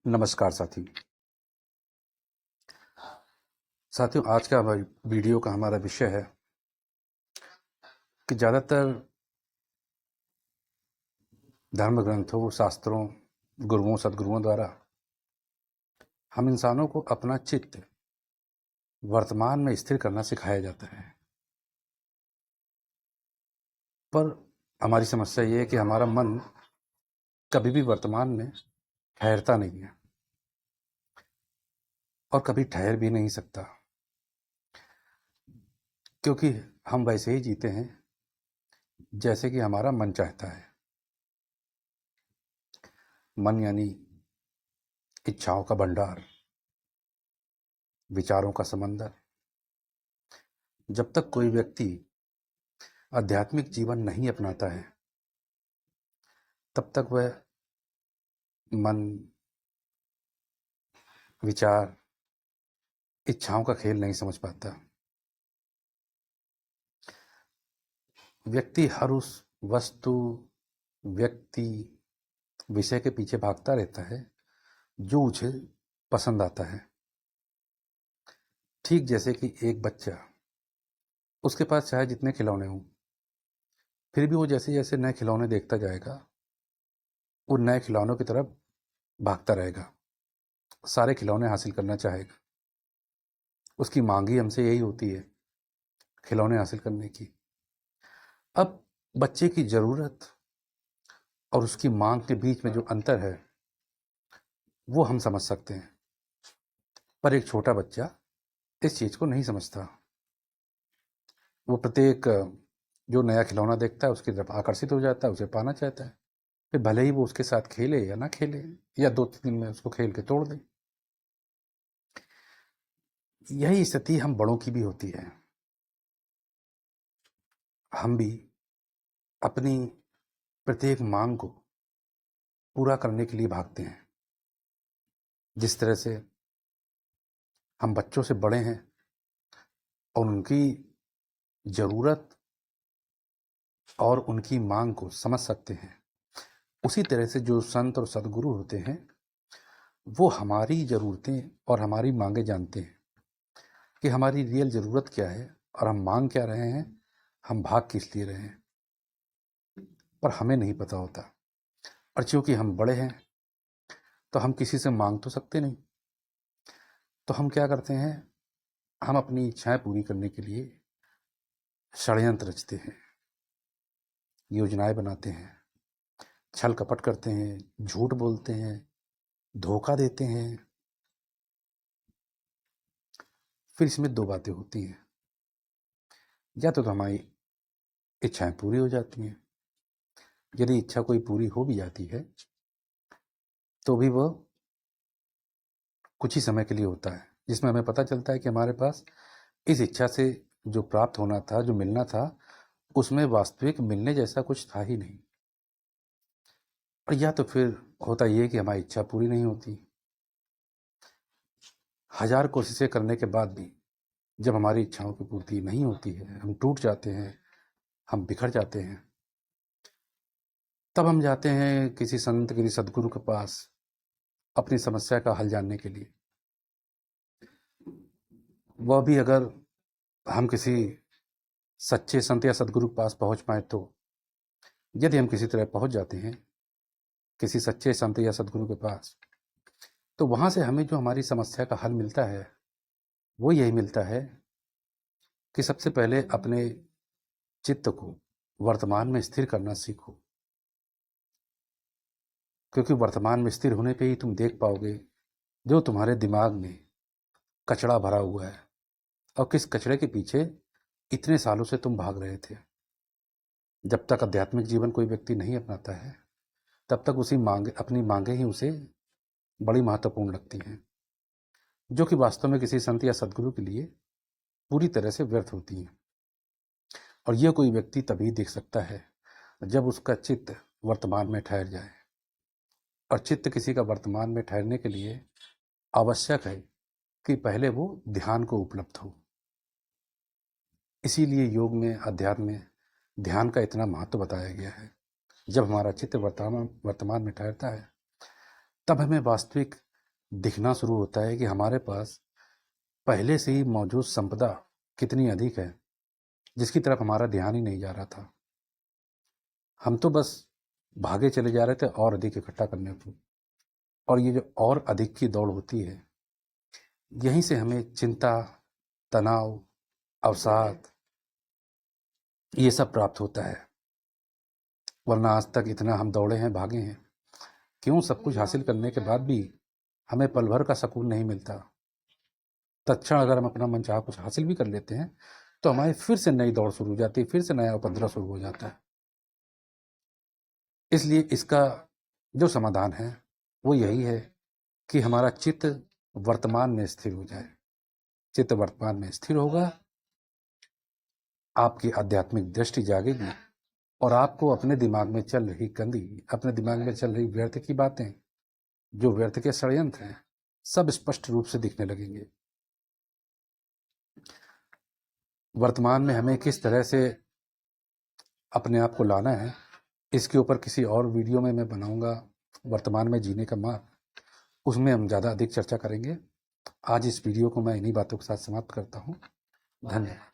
नमस्कार साथियों, आज का वीडियो का हमारा विषय है कि ज़्यादातर धर्म ग्रंथों, शास्त्रों, गुरुओं, सद्गुरुओं द्वारा हम इंसानों को अपना चित्त वर्तमान में स्थिर करना सिखाया जाता है। पर हमारी समस्या ये है कि हमारा मन कभी भी वर्तमान में ठहरता नहीं है और कभी ठहर भी नहीं सकता, क्योंकि हम वैसे ही जीते हैं जैसे कि हमारा मन चाहता है। मन यानी इच्छाओं का भंडार, विचारों का समंदर। जब तक कोई व्यक्ति आध्यात्मिक जीवन नहीं अपनाता है, तब तक वह मन, विचार, इच्छाओं का खेल नहीं समझ पाता। व्यक्ति हर उस वस्तु, व्यक्ति, विषय के पीछे भागता रहता है जो उसे पसंद आता है। ठीक जैसे कि एक बच्चा, उसके पास चाहे जितने खिलौने हों, फिर भी वो जैसे जैसे नए खिलौने देखता जाएगा, वो नए खिलौनों की तरफ भागता रहेगा, सारे खिलौने हासिल करना चाहेगा। उसकी मांग ही हमसे यही होती है, खिलौने हासिल करने की। अब बच्चे की ज़रूरत और उसकी मांग के बीच में जो अंतर है, वो हम समझ सकते हैं, पर एक छोटा बच्चा इस चीज़ को नहीं समझता। वो प्रत्येक जो नया खिलौना देखता है उसकी तरफ आकर्षित हो जाता है, उसे पाना चाहता है। फिर भले ही वो उसके साथ खेले या ना खेले, या 2-3 दिन में उसको खेल के तोड़ दे। यही स्थिति हम बड़ों की भी होती है। हम भी अपनी प्रत्येक मांग को पूरा करने के लिए भागते हैं। जिस तरह से हम बच्चों से बड़े हैं और उनकी ज़रूरत और उनकी मांग को समझ सकते हैं, उसी तरह से जो संत और सद्गुरु होते हैं, वो हमारी ज़रूरतें और हमारी मांगें जानते हैं कि हमारी रियल ज़रूरत क्या है और हम मांग क्या रहे हैं, हम भाग किस लिए रहे हैं। पर हमें नहीं पता होता, और चूंकि हम बड़े हैं तो हम किसी से मांग तो सकते नहीं। तो हम क्या करते हैं, हम अपनी इच्छाएं पूरी करने के लिए षड्यंत्र रचते हैं, योजनाएं बनाते हैं, छल कपट करते हैं, झूठ बोलते हैं, धोखा देते हैं। फिर इसमें दो बातें होती हैं, या तो हमारी इच्छाएं पूरी हो जाती हैं। यदि इच्छा कोई पूरी हो भी जाती है तो भी वह कुछ ही समय के लिए होता है, जिसमें हमें पता चलता है कि हमारे पास इस इच्छा से जो प्राप्त होना था, जो मिलना था, उसमें वास्तविक मिलने जैसा कुछ था ही नहीं। और या तो फिर होता ये कि हमारी इच्छा पूरी नहीं होती। हजार कोशिशें करने के बाद भी जब हमारी इच्छाओं की पूर्ति नहीं होती है, हम टूट जाते हैं, हम बिखर जाते हैं, तब हम जाते हैं किसी संत, किसी सदगुरु के पास अपनी समस्या का हल जानने के लिए। वह भी अगर हम किसी सच्चे संत या सदगुरु के पास पहुंच पाए तो। यदि हम किसी तरह पहुंच जाते हैं किसी सच्चे संत या सदगुरु के पास, तो वहां से हमें जो हमारी समस्या का हल मिलता है, वो यही मिलता है कि सबसे पहले अपने चित्त को वर्तमान में स्थिर करना सीखो। क्योंकि वर्तमान में स्थिर होने पे ही तुम देख पाओगे जो तुम्हारे दिमाग में कचड़ा भरा हुआ है और किस कचड़े के पीछे इतने सालों से तुम भाग रहे थे। जब तक आध्यात्मिक जीवन कोई व्यक्ति नहीं अपनाता है, तब तक अपनी मांगे ही उसे बड़ी महत्वपूर्ण लगती हैं, जो कि वास्तव में किसी संत या सदगुरु के लिए पूरी तरह से व्यर्थ होती हैं। और यह कोई व्यक्ति तभी देख सकता है जब उसका चित्त वर्तमान में ठहर जाए। और चित्त किसी का वर्तमान में ठहरने के लिए आवश्यक है कि पहले वो ध्यान को उपलब्ध हो। इसीलिए योग में, अध्यात्म में ध्यान का इतना महत्व बताया गया है। जब हमारा चित्त वर्तमान में ठहरता है, तब हमें वास्तविक दिखना शुरू होता है कि हमारे पास पहले से ही मौजूद संपदा कितनी अधिक है, जिसकी तरफ हमारा ध्यान ही नहीं जा रहा था। हम तो बस भागे चले जा रहे थे और अधिक इकट्ठा करने को। और ये जो और अधिक की दौड़ होती है, यहीं से हमें चिंता, तनाव, अवसाद, ये सब प्राप्त होता है। वरना आज तक इतना हम दौड़े हैं, भागे हैं, क्यों सब कुछ हासिल करने के बाद भी हमें पल भर का सुकून नहीं मिलता। तत्क्षण अगर हम अपना मनचाहा कुछ हासिल भी कर लेते हैं तो हमारी फिर से नई दौड़ शुरू हो जाती है, फिर से नया उपद्रव शुरू हो जाता है। इसलिए इसका जो समाधान है वो यही है कि हमारा चित्त वर्तमान में स्थिर हो जाए। चित्त वर्तमान में स्थिर होगा, आपकी आध्यात्मिक दृष्टि जागेगी और आपको अपने दिमाग में चल रही गंदी, अपने दिमाग में चल रही व्यर्थ की बातें, जो व्यर्थ के षड्यंत्र हैं, सब स्पष्ट रूप से दिखने लगेंगे। वर्तमान में हमें किस तरह से अपने आप को लाना है, इसके ऊपर किसी और वीडियो में मैं बनाऊंगा, वर्तमान में जीने का मार्ग, उसमें हम ज़्यादा अधिक चर्चा करेंगे। आज इस वीडियो को मैं इन्हीं बातों के साथ समाप्त करता हूँ। धन्यवाद।